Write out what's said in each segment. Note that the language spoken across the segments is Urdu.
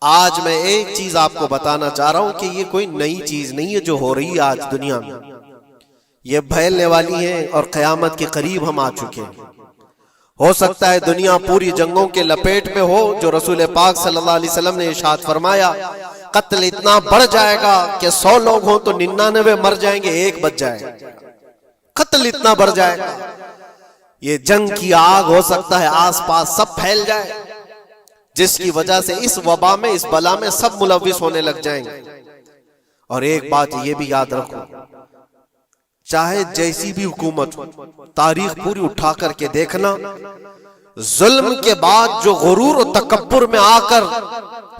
آج میں ایک چیز آپ کو بتانا چاہ رہا ہوں کہ یہ کوئی نئی چیز نہیں ہے جو ہو رہی ہے آج دنیا میں، یہ پھیلنے والی ہے اور قیامت کے قریب ہم آ چکے ہیں۔ ہو سکتا ہے دنیا پوری جنگوں کے لپیٹ میں ہو، جو رسول پاک صلی اللہ علیہ وسلم نے ارشاد فرمایا قتل اتنا بڑھ جائے گا کہ 100 لوگ ہوں تو 99 مر جائیں گے، ایک بچ جائے گا۔ قتل اتنا بڑھ جائے گا، یہ جنگ کی آگ ہو سکتا ہے آس پاس سب پھیل جائے، جس کی وجہ سے اس وبا میں، اس بلا میں سب ملوث ہونے لگ جائیں گے۔ اور ایک بات یہ بھی یاد رکھو، چاہے جیسی بھی حکومت ہو، تاریخ پوری اٹھا کر کے دیکھنا، ظلم کے بعد جو غرور و تکبر میں آ کر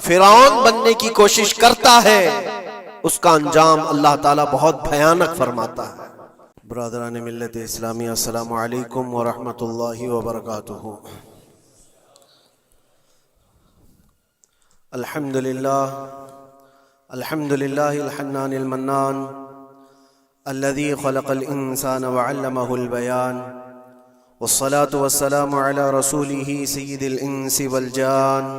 فرعون بننے کی کوشش کرتا ہے، اس کا انجام اللہ تعالیٰ بہت بھیانک فرماتا ہے۔ برادران ملت اسلامی، السلام علیکم ورحمۃ اللہ وبرکاتہ۔ الحمدللہ الحنان المنان الذي خلق الإنسان وعلمه البيان، والصلاة والسلام على رسوله سيد الإنس والجان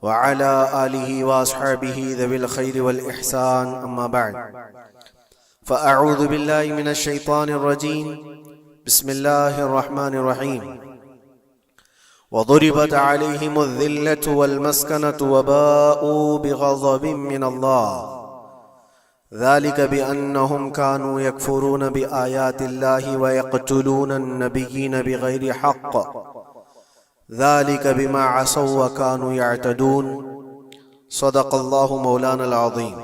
وعلى آله وأصحابه ذوي الخير والإحسان، أما بعد فأعوذ بالله من الشيطان الرجيم، بسم الله الرحمن الرحيم۔ وضربت عليهم الذلة والمسكنة وباءوا بغضب من الله، ذلك بأنهم كانوا يكفرون بآيات الله ويقتلون النبيين بغير حق، ذلك بما عصوا وكانوا يعتدون، صدق الله مولانا العظيم۔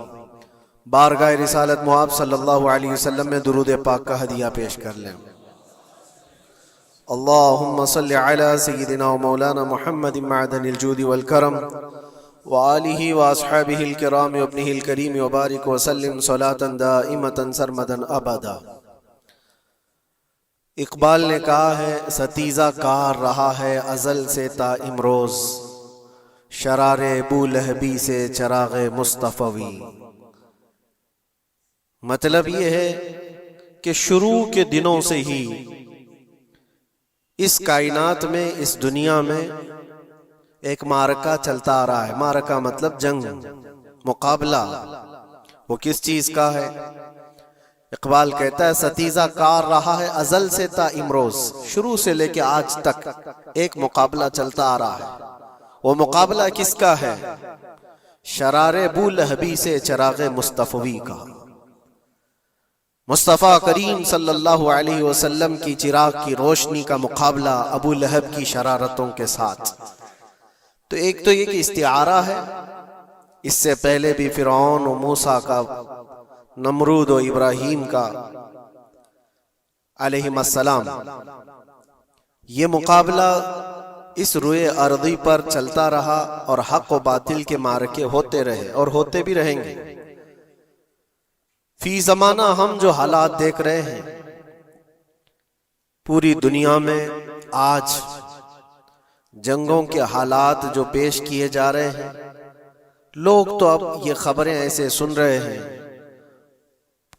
بارگاہ رسالت مآب صلی اللہ علیہ وسلم میں درود پاک کا ہدیہ پیش کر لیں۔ اللہم صل علی سیدنا و مولانا محمد معدن الجود والکرم وآلہ واصحابہ الکرام وابنہ الکریم وبارک وسلم صلاة دائمة سرمدا ابدا۔ اقبال نے کہا ہے، ستیزہ کار رہا ہے ازل سے تا امروز، شرار ابو لہبی سے چراغ مصطفی۔ مطلب یہ ہے کہ شروع کے دنوں سے ہی اس کائنات میں، اس دنیا میں ایک معرکہ چلتا آ رہا ہے۔ معرکہ مطلب جنگ، مقابلہ۔ وہ کس چیز کا ہے؟ اقبال کہتا ہے ستیزہ کار رہا ہے ازل سے تا امروز، شروع سے لے کے آج تک ایک مقابلہ چلتا آ رہا ہے۔ وہ مقابلہ کس کا ہے؟ شرار ابو لہبی سے چراغ مصطفی کا۔ مصطفیٰ کریم صلی اللہ علیہ وسلم کی چراغ کی روشنی کا مقابلہ ابو لہب کی شرارتوں کے ساتھ۔ تو ایک تو یہ کہ استعارہ ہے، اس سے پہلے بھی فرعون و موسیٰ کا، نمرود و ابراہیم کا علیہم السلام، یہ مقابلہ اس روئے ارضی پر چلتا رہا اور حق و باطل کے معرکے ہوتے رہے اور ہوتے بھی رہیں گے۔ فی زمانہ ہم جو حالات دیکھ رہے ہیں پوری دنیا میں، آج جنگوں کے حالات جو پیش کیے جا رہے ہیں، لوگ تو اب یہ خبریں ایسے سن رہے ہیں،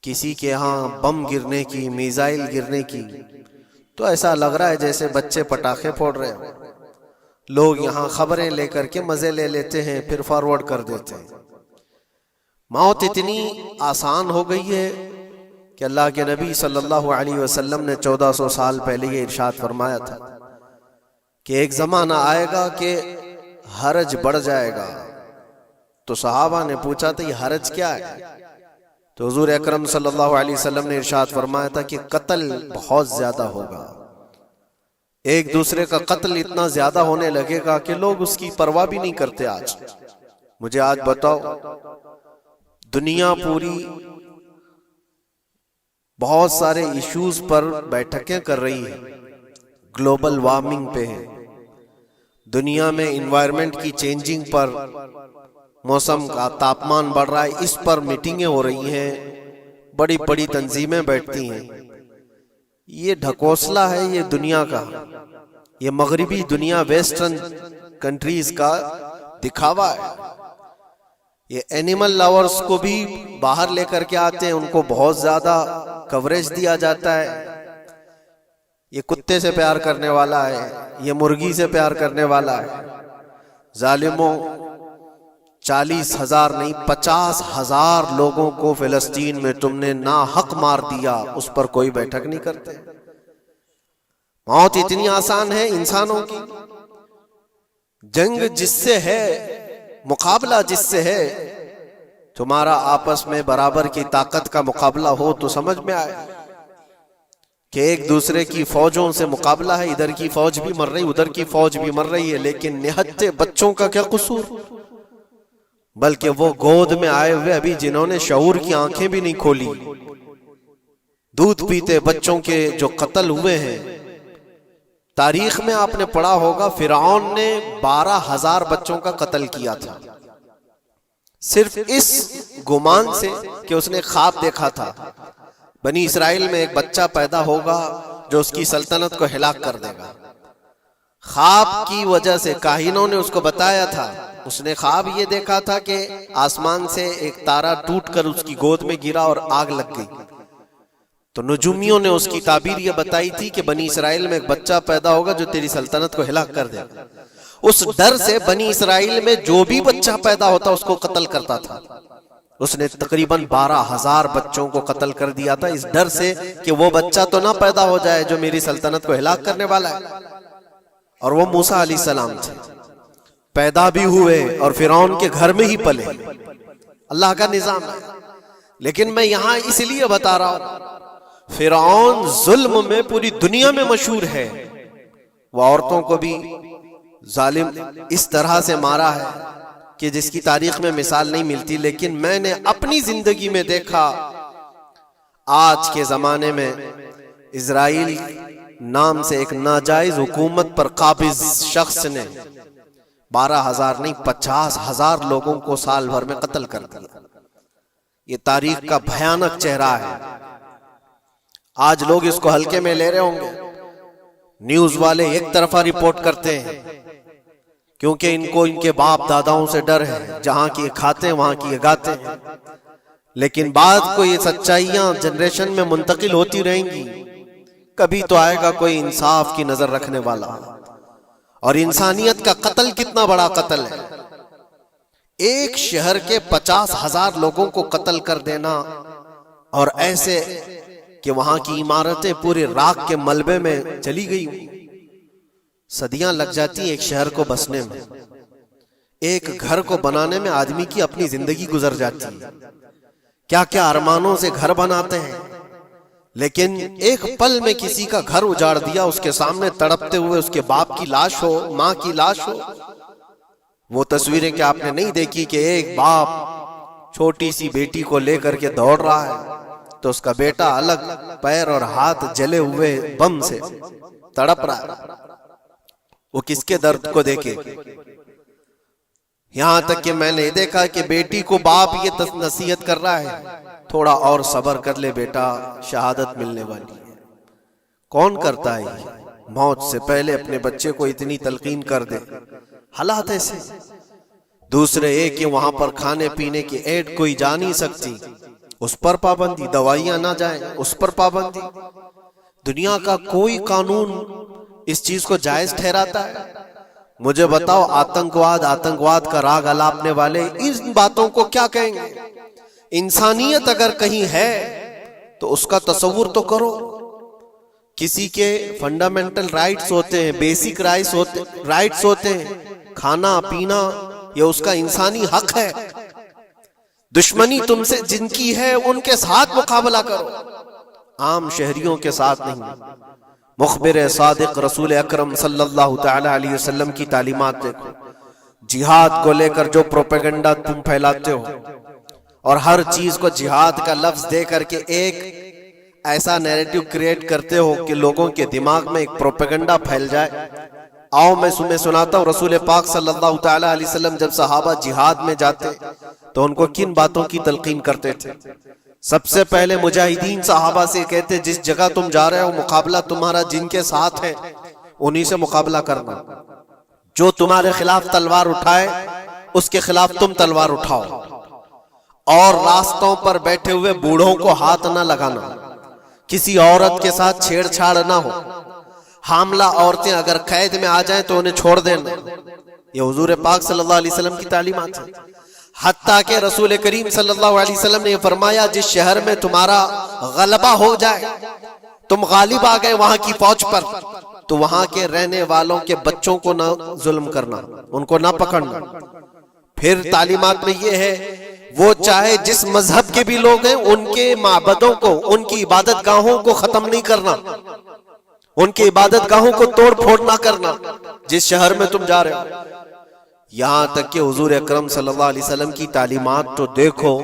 کسی کے ہاں بم گرنے کی، میزائل گرنے کی، تو ایسا لگ رہا ہے جیسے بچے پٹاخے پھوڑ رہے ہیں۔ لوگ یہاں خبریں لے کر کے مزے لے لیتے ہیں، پھر فارورڈ کر دیتے ہیں۔ موت اتنی آسان ہو گئی ہے کہ اللہ کے نبی صلی اللہ علیہ وسلم نے 1400 سال پہلے یہ ارشاد فرمایا تھا کہ ایک زمانہ آئے گا کہ حرج بڑھ جائے گا۔ تو صحابہ نے پوچھا تھا یہ حرج کیا ہے؟ تو حضور اکرم صلی اللہ علیہ وسلم نے ارشاد فرمایا تھا کہ قتل بہت زیادہ ہوگا، ایک دوسرے کا قتل اتنا زیادہ ہونے لگے گا کہ لوگ اس کی پرواہ بھی نہیں کرتے۔ آج مجھے آج بتاؤ، دنیا پوری بہت سارے ایشوز پر بیٹھکیں کر رہی ہے، گلوبل وارمنگ پہ ہے، دنیا میں انوائرمنٹ کی چینجنگ پر، موسم کا تاپمان بڑھ رہا ہے، اس پر میٹنگیں ہو رہی ہیں، بڑی بڑی تنظیمیں بیٹھتی ہیں۔ یہ ڈھکوسلا ہے یہ دنیا کا، یہ مغربی دنیا، ویسٹرن کنٹریز کا دکھاوا ہے۔ یہ اینیمل لاورز کو بھی باہر لے کر کے آتے ہیں، ان کو بہت زیادہ کوریج دیا جاتا ہے۔ یہ کتے سے پیار کرنے والا ہے، یہ مرغی سے پیار کرنے والا ہے۔ ظالموں، 40,000 نہیں 50,000 لوگوں کو فلسطین میں تم نے ناحق مار دیا، اس پر کوئی بیٹھک نہیں کرتے۔ موت اتنی آسان ہے انسانوں کی، جنگ جس سے ہے، مقابلہ جس سے ہے، تمہارا آپس میں برابر کی طاقت کا مقابلہ ہو تو سمجھ میں آئے کہ ایک دوسرے کی فوجوں سے مقابلہ ہے، ادھر کی فوج بھی مر رہی، ادھر کی فوج بھی مر رہی ہے، لیکن نہتے بچوں کا کیا قصور؟ بلکہ وہ گود میں آئے ہوئے ابھی جنہوں نے شعور کی آنکھیں بھی نہیں کھولی، دودھ پیتے بچوں کے جو قتل ہوئے ہیں۔ تاریخ میں آپ نے پڑھا ہوگا فرعون نے 12,000 بچوں کا قتل کیا تھا، صرف اس گمان سے کہ اس نے خواب دیکھا تھا بنی اسرائیل میں ایک بچہ پیدا ہوگا جو اس کی سلطنت کو ہلاک کر دے گا۔ خواب کی وجہ سے کاہنوں نے اس کو بتایا تھا، اس نے خواب یہ دیکھا تھا کہ آسمان سے ایک تارا ٹوٹ کر اس کی گود میں گرا اور آگ لگ گئی، تو نجومیوں نے اس کی تعبیر یہ بتائی تھی کہ بنی اسرائیل میں ایک بچہ پیدا ہوگا جو تیری سلطنت کو ہلاک کر دے گا۔ اس ڈر سے بنی اسرائیل میں جو بھی بچہ پیدا ہوتا اس کو قتل کرتا تھا۔ اس نے تقریباً 12,000 بچوں کو قتل کر دیا تھا، اس ڈر سے کہ وہ بچہ تو نہ پیدا ہو جائے جو میری سلطنت کو ہلاک کرنے والا ہے۔ اور وہ موسیٰ علیہ السلام تھے، پیدا بھی ہوئے اور فرعون کے گھر میں ہی پلے، اللہ کا نظام ہے۔ لیکن میں یہاں اس لیے بتا رہا ہوں، فرعون ظلم میں پوری دنیا میں مشہور ہے، وہ عورتوں کو بھی ظالم اس طرح سے مارا ہے کہ جس کی تاریخ میں مثال نہیں ملتی۔ لیکن میں نے اپنی زندگی میں دیکھا، آج کے زمانے میں اسرائیل نام سے ایک ناجائز حکومت پر قابض شخص نے 12,000 نہیں 50,000 لوگوں کو سال بھر میں قتل کر دیا۔ یہ تاریخ کا بھیانک چہرہ ہے۔ آج لوگ اس کو ہلکے میں لے رہے ہوں گے، نیوز والے ایک طرفہ رپورٹ کرتے ہیں کیونکہ ان کو ان کے باپ داداؤں سے ڈر ہے، جہاں کی کھاتے ہیں وہاں کی گاتے ہیں، لیکن بعد کو یہ سچائیاں جنریشن میں منتقل ہوتی رہیں گی، کبھی تو آئے گا کوئی انصاف کی نظر رکھنے والا۔ اور انسانیت کا قتل کتنا بڑا قتل ہے، ایک شہر کے 50,000 لوگوں کو قتل کر دینا، اور ایسے کہ وہاں کی عمارتیں پورے راکھ کے ملبے میں چلی گئی، صدیاں لگ جاتی ایک شہر کو بسنے میں، ایک گھر کو بنانے میں آدمی کی اپنی زندگی گزر جاتی ہے، کیا کیا ارمانوں سے گھر بناتے ہیں، لیکن ایک پل میں کسی کا گھر اجاڑ دیا، اس کے سامنے تڑپتے ہوئے اس کے باپ کی لاش ہو، ماں کی لاش ہو۔ وہ تصویریں کہ آپ نے نہیں دیکھی کہ ایک باپ چھوٹی سی بیٹی کو لے کر کے دوڑ رہا ہے تو اس کا بیٹا الگ پیر اور ہاتھ جلے ہوئے بم سے تڑپ رہا ہے، وہ کس کے درد کو دیکھے۔ یہاں تک کہ میں نے دیکھا کہ بیٹی کو باپ یہ نصیحت کر رہا ہے، تھوڑا اور صبر کر لے بیٹا، شہادت ملنے والی ہے۔ کون کرتا ہے یہ؟ موت سے پہلے اپنے بچے کو اتنی تلقین کر دے، حالات ایسے۔ دوسرے ایک کہ وہاں پر کھانے پینے کی ایڈ کوئی جا نہیں سکتی، اس پر پابندی، دوائیاں نہ جائیں اس پر پابندی۔ دنیا کا کوئی قانون اس چیز کو جائز ٹھہراتا ہے؟ مجھے بتاؤ، آتنکواد کا راگ الاپنے والے ان باتوں کو کیا کہیں گے؟ انسانیت اگر کہیں ہے تو اس کا تصور تو کرو۔ کسی کے فنڈامنٹل رائٹس ہوتے ہیں، بیسک رائٹس ہوتے ہیں، کھانا پینا یہ اس کا انسانی حق ہے۔ دشمنی تم سے جن کی ہے ان کے ساتھ مقابلہ کرو، عام شہریوں کے ساتھ نہیں۔ مخبر صادق رسول اکرم صلی اللہ تعالی علیہ وسلم کی تعلیمات دیکھو، جہاد کو لے کر جو پروپیگنڈا تم پھیلاتے ہو اور ہر چیز کو جہاد کا لفظ دے کر کے ایک ایسا نیریٹو کریٹ کرتے ہو کہ لوگوں کے دماغ میں ایک پروپیگنڈا پھیل جائے۔ آؤ میں سناتا ہوں، رسول پاک صلی اللہ تعالی علیہ وسلم جب صحابہ جہاد میں جاتے تو ان کو کن باتوں کی تلقین کرتے تھے؟ سب سے پہلے مجاہدین صحابہ سے کہتے جس جگہ تم جا رہے ہو مقابلہ تمہارا جن کے ساتھ ہے انہی سے مقابلہ کرنا، جو تمہارے خلاف تلوار اٹھائے اس کے خلاف تم تلوار اٹھاؤ، اور راستوں پر بیٹھے ہوئے بوڑھوں کو ہاتھ نہ لگانا، کسی عورت کے ساتھ چھیڑ چھاڑ نہ ہو، حاملہ عورتیں اگر قید میں آ جائیں تو انہیں چھوڑ دینا، یہ حضور پاک صلی اللہ علیہ وسلم کی تعلیمات ہیں۔ حتیٰ کہ رسول کریم صلی اللہ علیہ وسلم نے یہ فرمایا جس شہر میں تمہارا غلبہ ہو جائے، تم غالب آ گئے وہاں کی فوج پر، تو وہاں کے رہنے والوں کے بچوں کو نہ ظلم کرنا، ان کو نہ پکڑنا۔ پھر تعلیمات میں یہ ہے وہ چاہے جس مذہب کے بھی لوگ ہیں ان کے معبدوں کو، ان کی عبادت گاہوں کو ختم نہیں کرنا، ان کی عبادت گاہوں کو توڑ پھوڑ نہ کرنا جس شہر میں تم جا رہے ہو۔ یہاں تک کہ حضور اکرم صلی اللہ علیہ وسلم کی تعلیمات تو دیکھو،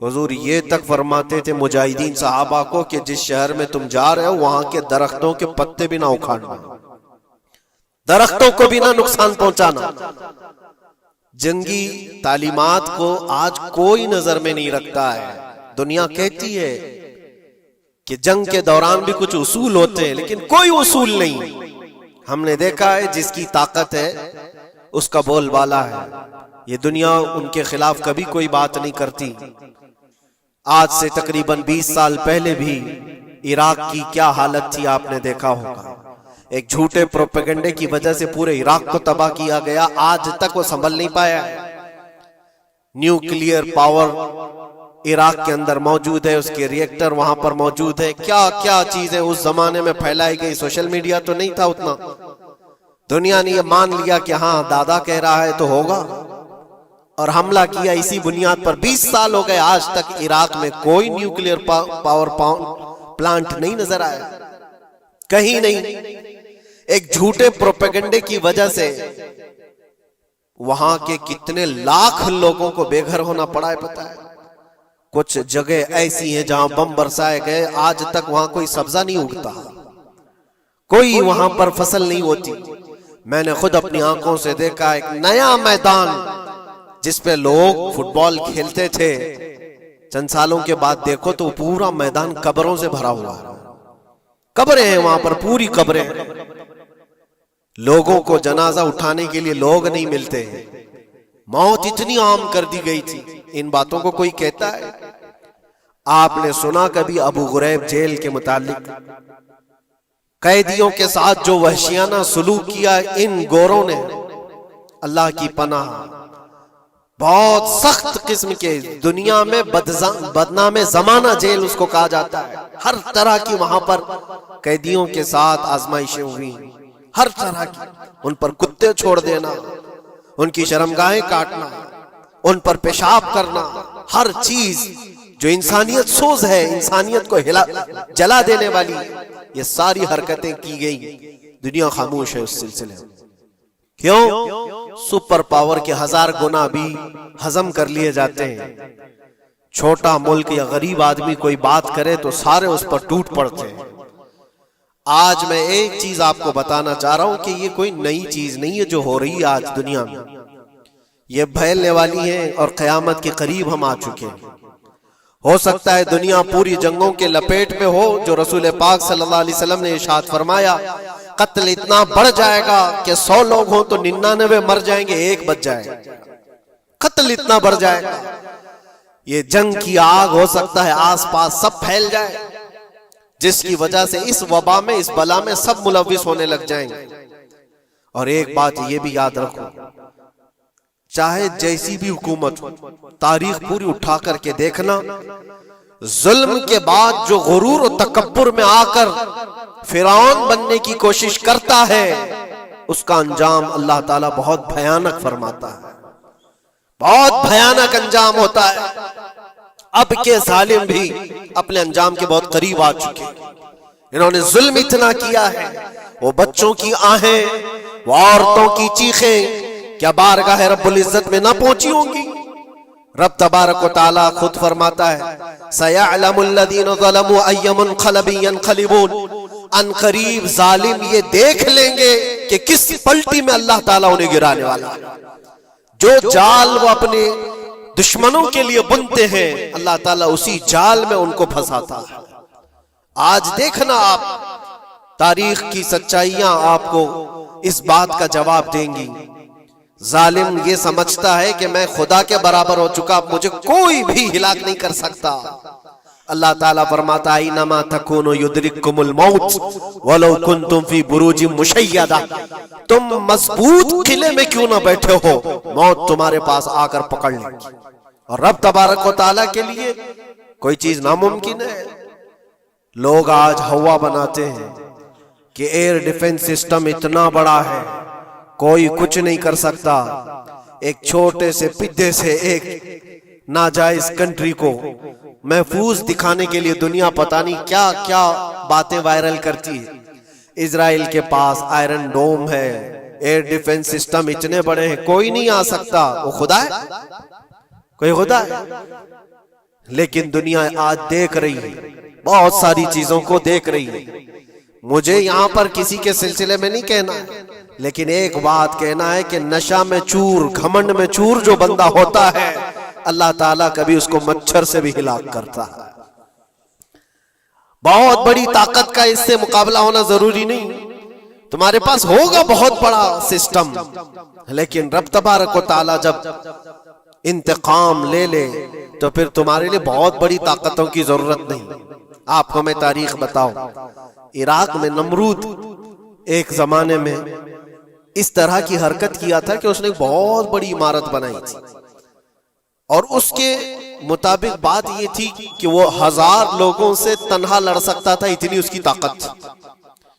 حضور یہ تک فرماتے تھے مجاہدین صحابہ کو کہ جس شہر میں تم جا رہے ہو وہاں کے درختوں کے پتے بھی نہ اکھاڑنا، درختوں کو بھی نہ نقصان پہنچانا۔ جنگی تعلیمات کو آج کوئی نظر میں نہیں رکھتا ہے۔ دنیا کہتی ہے کہ جنگ کے دوران بھی کچھ اصول ہوتے ہیں، لیکن کوئی اصول نہیں۔ ہم نے دیکھا ہے جس کی طاقت ہے اس کا بول بالا ہے، یہ دنیا ان کے خلاف کبھی کوئی بات نہیں کرتی۔ آج سے تقریباً 20 سال پہلے بھی عراق کی کیا حالت تھی آپ نے دیکھا ہوگا، ایک جھوٹے پروپیگنڈے کی وجہ سے پورے عراق کو تباہ کیا گیا، آج تک وہ سنبھل نہیں پایا ہے۔ نیوکلیئر پاور عراق کے اندر موجود ہے، اس کے ری ایکٹر وہاں پر موجود ہے، کیا کیا چیزیں اس زمانے میں پھیلائی گئی، سوشل میڈیا تو نہیں تھا اتنا، دنیا نے یہ مان لیا کہ ہاں دادا کہہ رہا ہے تو ہوگا، اور حملہ کیا اسی بنیاد پر۔ 20 سال ہو گئے آج تک عراق میں کوئی نیوکلیئر پاور پلانٹ نہیں نظر آیا، کہیں نہیں۔ ایک جھوٹے پروپیگنڈے کی وجہ سے وہاں کے کتنے لاکھ لوگوں کو بے گھر ہونا پڑا ہے پتہ ہے۔ کچھ جگہ ایسی ہیں جہاں بم برسائے گئے، آج تک وہاں کوئی سبزہ نہیں اگتا، کوئی وہاں پر فصل نہیں ہوتی۔ میں نے خود اپنی آنکھوں سے دیکھا ایک نیا میدان جس پہ لوگ فٹ بال کھیلتے تھے، چند سالوں کے بعد دیکھو تو پورا میدان قبروں سے بھرا ہوا ہے، قبریں ہیں وہاں پر، پوری قبریں، لوگوں کو جنازہ اٹھانے کے لیے لوگ نہیں ملتے، موت اتنی عام کر دی گئی تھی۔ ان باتوں کو کوئی کہتا ہے؟ آپ نے سنا کبھی ابو غریب جیل کے متعلق؟ قیدیوں کے ساتھ جو وحشیانہ سلوک کیا ان گوروں نے، اللہ کی پناہ، بہت سخت قسم کے، دنیا میں بدنام زمانہ جیل اس کو کہا جاتا ہے۔ ہر طرح کی وہاں پر قیدیوں کے ساتھ آزمائشیں ہوئی، ہر طرح کی، ان پر کتے چھوڑ دینا، ان کی شرمگاہیں کاٹنا، ان پر پیشاب کرنا، ہر چیز جو انسانیت سوز ہے، انسانیت کو جلا دینے والی، یہ ساری حرکتیں کی گئی۔ دنیا خاموش ہے اس سلسلے میں۔ کیوں؟ سپر پاور کے 1000 گنا بھی ہضم کر لیے جاتے ہیں۔ چھوٹا ملک یا غریب آدمی کوئی بات کرے تو سارے اس پر ٹوٹ پڑتے ہیں۔ آج میں ایک چیز آپ کو بتانا چاہ رہا ہوں کہ یہ کوئی نئی چیز نہیں ہے جو ہو رہی ہے آج دنیا میں، یہ پھیلنے والی ہے اور قیامت کے قریب ہم آ چکے ہیں۔ ہو سکتا ہے دنیا پوری جنگوں کے لپیٹ میں ہو، جو رسول پاک صلی اللہ علیہ وسلم نے ارشاد فرمایا قتل اتنا بڑھ جائے گا کہ 100 لوگ ہوں تو 99 مر جائیں گے، ایک بچ جائے گا، قتل اتنا بڑھ جائے گا۔ یہ جنگ کی آگ ہو سکتا ہے آس پاس سب پھیل جائے، جس کی وجہ سے اس وبا میں، اس بلا میں سب ملوث ہونے لگ جائیں گے۔ اور ایک بات یہ بھی یاد رکھو، چاہے جیسی بھی حکومت ہو، تاریخ پوری اٹھا کر کے دیکھنا، ظلم کے بعد جو غرور و تکبر میں آ کر فرعون بننے کی کوشش کرتا ہے، اس کا انجام اللہ تعالیٰ بہت بھیانک فرماتا ہے، بہت بھیانک انجام ہوتا ہے۔ اب کے ظالم بھی اپنے انجام کے بہت قریب آ چکے، انہوں نے ظلم اتنا کیا ہے، وہ بچوں کی آہیں، وہ عورتوں کی چیخیں کیا بارگاہ رب العزت میں نہ پہنچی ہوں گی؟ رب تبارک و تعالیٰ خود فرماتا ہے سَيَعْلَمُ الَّذِينَ ظَلَمُوا أَيَّ مُنْقَلَبٍ يَنْقَلِبُونَ، ان قریب ظالم یہ دیکھ لیں گے کہ کس پلٹی میں اللہ تعالیٰ انہیں گرانے والا ہے۔ جو جال وہ اپنے دشمنوں کے لیے بنتے ہیں، اللہ تعالیٰ اسی جال میں ان کو پھنساتا ہے۔ آج دیکھنا آپ، تاریخ کی سچائیاں آپ کو اس بات کا جواب دیں گی۔ ظالم یہ سمجھتا ہے کہ میں خدا کے برابر ہو چکا، مجھے کوئی بھی ہلاک نہیں کر سکتا، اللہ تعالیٰ فرماتا ہے اینما تکونوا یدرککم الموت ولو کنتم فی بروج مشیدہ، تم مضبوط قلعے میں کیوں نہ بیٹھے ہو، موت تمہارے پاس آ کر پکڑ لے گی۔ اور رب تبارک و تعالیٰ کے لیے کوئی چیز ناممکن ہے۔ لوگ آج ہوا بناتے ہیں کہ ایئر ڈیفنس سسٹم اتنا بڑا ہے کوئی کچھ نہیں کر سکتا، ایک چھوٹے سے پدے سے ایک ناجائز کنٹری کو محفوظ دکھانے کے لیے دنیا پتہ نہیں کیا کیا باتیں وائرل کرتی ہے۔ اسرائیل کے پاس آئرن ڈوم ہے، ایئر ڈیفنس سسٹم اتنے بڑے ہیں، کوئی نہیں آ سکتا۔ وہ خدا ہے؟ کوئی خدا ہے؟ لیکن دنیا آج دیکھ رہی ہے، بہت ساری چیزوں کو دیکھ رہی ہے۔ مجھے یہاں پر کسی کے سلسلے میں نہیں کہنا ہے، لیکن ایک بات کہنا ہے کہ نشہ میں چور، گھمنڈ میں چور جو بندہ ہوتا ہے، اللہ تعالیٰ کبھی اس کو مچھر سے بھی ہلاک کرتا ہے۔ بہت بڑی طاقت کا اس سے مقابلہ ہونا ضروری نہیں، تمہارے پاس ہوگا بہت بڑا سسٹم، لیکن رب تبارک و تعالیٰ جب انتقام لے لے تو پھر تمہارے لیے بہت بڑی طاقتوں کی ضرورت نہیں۔ آپ کو میں تاریخ بتاؤں، عراق میں نمرود ایک زمانے میں اس طرح کی حرکت کیا تھا کہ اس نے ایک بہت بڑی عمارت بنائی تھی، اور اس کے مطابق بات یہ تھی کہ وہ 1000 لوگوں سے تنہا لڑ سکتا تھا، اتنی اس کی طاقت تھی۔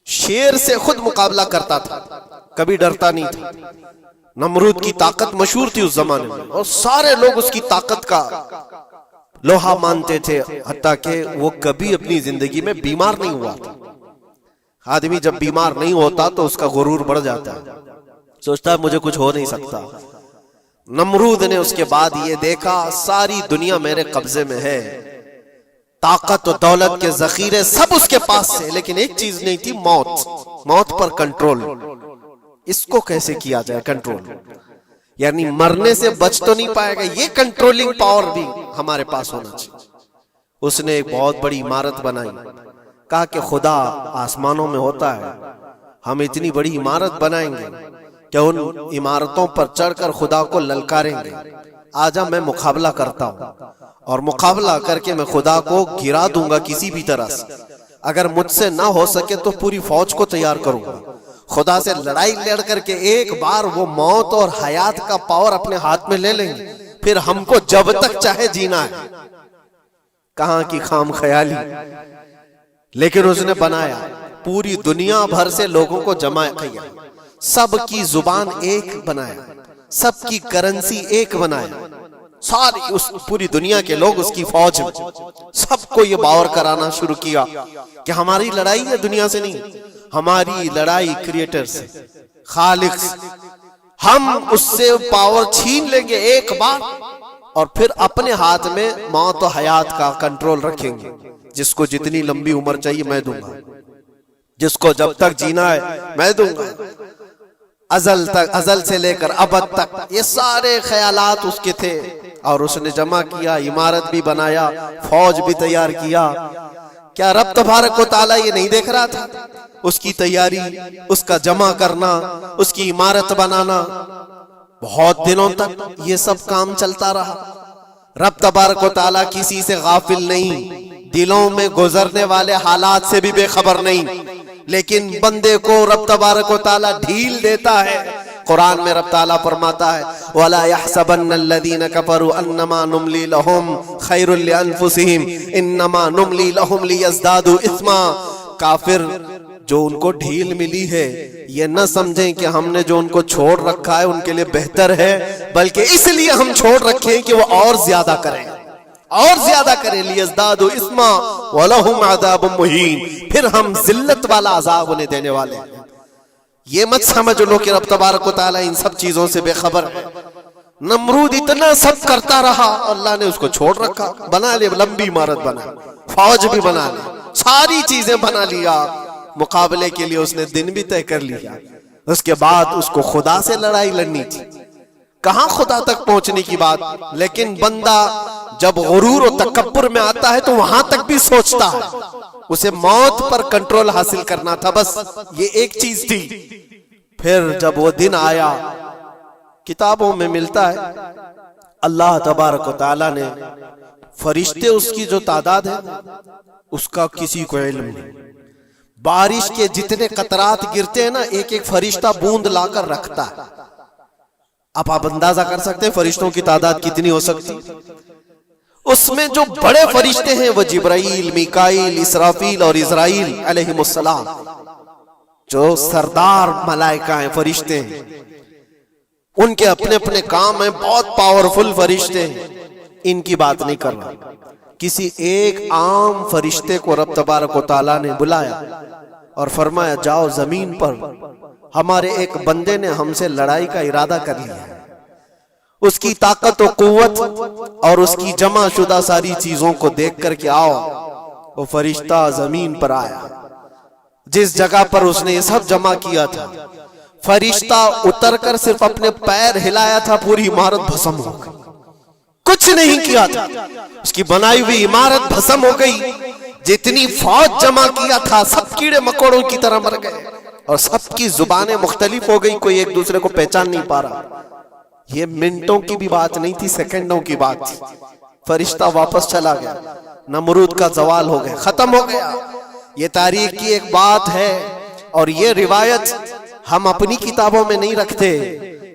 شیر سے خود مقابلہ کرتا تھا، کبھی ڈرتا نہیں تھا۔ نمرود کی طاقت مشہور تھی اس زمانے میں، اور سارے لوگ اس کی طاقت کا لوہا مانتے تھے، حتیٰ کہ وہ کبھی اپنی زندگی میں بیمار نہیں ہوا تھا۔ آدمی جب بیمار نہیں ہوتا تو اس کا غرور بڑھ جاتا ہے، سوچتا ہے مجھے کچھ ہو نہیں سکتا۔ نمرود نے اس کے بعد یہ دیکھا ساری دنیا میرے قبضے میں ہے، طاقت و دولت کے ذخیرے سب اس کے پاس سے، لیکن ایک چیز نہیں تھی، موت پر کنٹرول۔ اس کو کیسے کیا جائے کنٹرول؟ یعنی مرنے سے بچ تو نہیں پائے گا، یہ کنٹرولنگ پاور بھی ہمارے پاس ہونا چاہیے۔ اس نے ایک بہت بڑی عمارت بنائی، کہا کہ خدا آسمانوں میں ہوتا ہے، ہم اتنی بڑی عمارت بنائیں گے کہ ان عمارتوں پر چڑھ کر خدا کو للکاریں گے۔ آجا میں مقابلہ کرتا ہوں، اور مقابلہ کر کے میں خدا کو گرا دوں گا کسی بھی طرح سے۔ اگر مجھ سے نہ ہو سکے تو پوری فوج کو تیار کروں گا، خدا سے لڑائی لڑ کر کے ایک بار وہ موت اور حیات کا پاور اپنے ہاتھ میں لے لیں گے، پھر ہم کو جب تک چاہے جینا ہے۔ کہاں کی خام خیالی! لیکن اس نے بنایا، پوری دنیا بھر سے لوگوں کو جمع کیا، سب کی زبان ایک بنایا، سب کی کرنسی ایک بنایا، ساری اس پوری دنیا کے لوگ اس کی فوج میں، سب کو یہ باور کرانا شروع کیا کہ ہماری لڑائی ہے دنیا سے نہیں، ہماری لڑائی کریٹر سے، خالق سے۔ ہم اس سے پاور چھین لیں گے ایک بار، اور پھر اپنے ہاتھ میں موت و حیات کا کنٹرول رکھیں گے۔ جس کو جتنی لمبی عمر چاہیے میں دوں گا، جس کو جب تک جینا ہے میں دوں گا، ازل سے لے کر ابد تک۔ یہ سارے خیالات اس کے تھے، اور اس نے جمع کیا، عمارت بھی بنایا، فوج بھی تیار کیا۔ کیا رب تبارک و تعالیٰ یہ نہیں دیکھ رہا تھا؟ اس کی تیاری، اس کا جمع کرنا، اس کی عمارت بنانا، بہت دنوں تک یہ سب کام چلتا رہا۔ رب تبارک و تعالیٰ کسی سے غافل نہیں، دلوں میں گزرنے والے حالات سے بھی بے خبر نہیں، لیکن بندے کو رب تبارک و تعالیٰ ڈھیل دیتا ہے۔ قرآن میں رب تعالیٰ فرماتا ہے وَلَا يَحْسَبَنَّ الَّذِينَ كَفَرُوا أَنَّمَا نُمْلِي لَهُمْ خَيْرٌ لِأَنفُسِهِمْ إِنَّمَا نُمْلِي لَهُمْ لِيَزْدَادُوا إِثْمًا۔ کافر جو ان کو ڈھیل ملی ہے یہ نہ سمجھیں کہ ہم نے جو ان کو چھوڑ رکھا ہے ان کے لیے بہتر ہے، بلکہ اس لیے ہم چھوڑ رکھیں کہ وہ اور زیادہ کریں، اور زیادہ کریں، لیزدادوا اثما ولہم عذاب مہین، پھر ہم ذلت والا عذاب انہیں دینے والے ہیں۔ یہ مت سمجھ لو کہ رب تبارک و تعالیٰ ان سب چیزوں سے بے خبر ہے۔ نمرود اتنا سب کرتا رہا، اللہ نے اس کو چھوڑ رکھا، بنا لے لمبی عمارت، بنا فوج بھی بنا لی، ساری چیزیں بنا لیا، مقابلے کے لیے اس نے دن بھی طے کر لیا۔ اس کے بعد اس کو خدا سے لڑائی لڑنی تھی، کہاں خدا تک پہنچنے کی بات، لیکن بندہ جب غرور و تکبر میں آتا ہے تو وہاں تک بھی سوچتا ہے، اسے موت پر کنٹرول حاصل کرنا تھا، بس یہ ایک چیز تھی۔ پھر جب وہ دن آیا، کتابوں میں ملتا ہے اللہ تبارک و تعالیٰ نے فرشتے اس کی جو تعداد ہے اس کا کسی کو علم نہیں. بارش کے جتنے قطرات گرتے ہیں نا، ایک ایک فرشتہ بوند لا کر رکھتا ہے. اب آپ اندازہ کر سکتے ہیں فرشتوں کی تعداد کتنی ہو سکتی. اس میں جو بڑے فرشتے ہیں وہ جبرائیل، میکائیل، اسرافیل اور اسرائیل علیہم السلام، جو سردار ملائکہ ہیں، فرشتے ہیں. ان کے اپنے اپنے کام ہیں، بہت پاورفل فرشتے ہیں. ان کی بات نہیں کر رہا. کسی ایک عام فرشتے کو رب تبارک و تعالیٰ نے بلایا اور فرمایا جاؤ زمین پر، ہمارے ایک بندے نے ہم سے لڑائی کا ارادہ کر لیا ہے. اس کی طاقت و قوت اور اس کی جمع شدہ ساری چیزوں کو دیکھ کر کے آؤ. وہ فرشتہ زمین پر آیا. جس جگہ پر اس نے یہ سب جمع کیا تھا، فرشتہ اتر کر صرف اپنے پیر ہلایا تھا، پوری عمارت بھسم ہو گئی. کچھ نہیں کیا تھا، اس کی بنائی ہوئی عمارت بھسم ہو گئی. جتنی فوج جمع کیا تھا سب کیڑے مکوڑوں کی طرح مر گئے، اور سب کی زبانیں مختلف ہو گئی، کوئی ایک دوسرے کو پہچان نہیں پا رہا. یہ منٹوں کی بھی بات نہیں تھی، سیکنڈوں کی بات تھی. فرشتہ واپس چلا گیا. نمرود کا زوال ہو گیا، ختم ہو گیا. یہ تاریخ کی ایک بات ہے، اور یہ روایت ہم اپنی کتابوں میں نہیں رکھتے.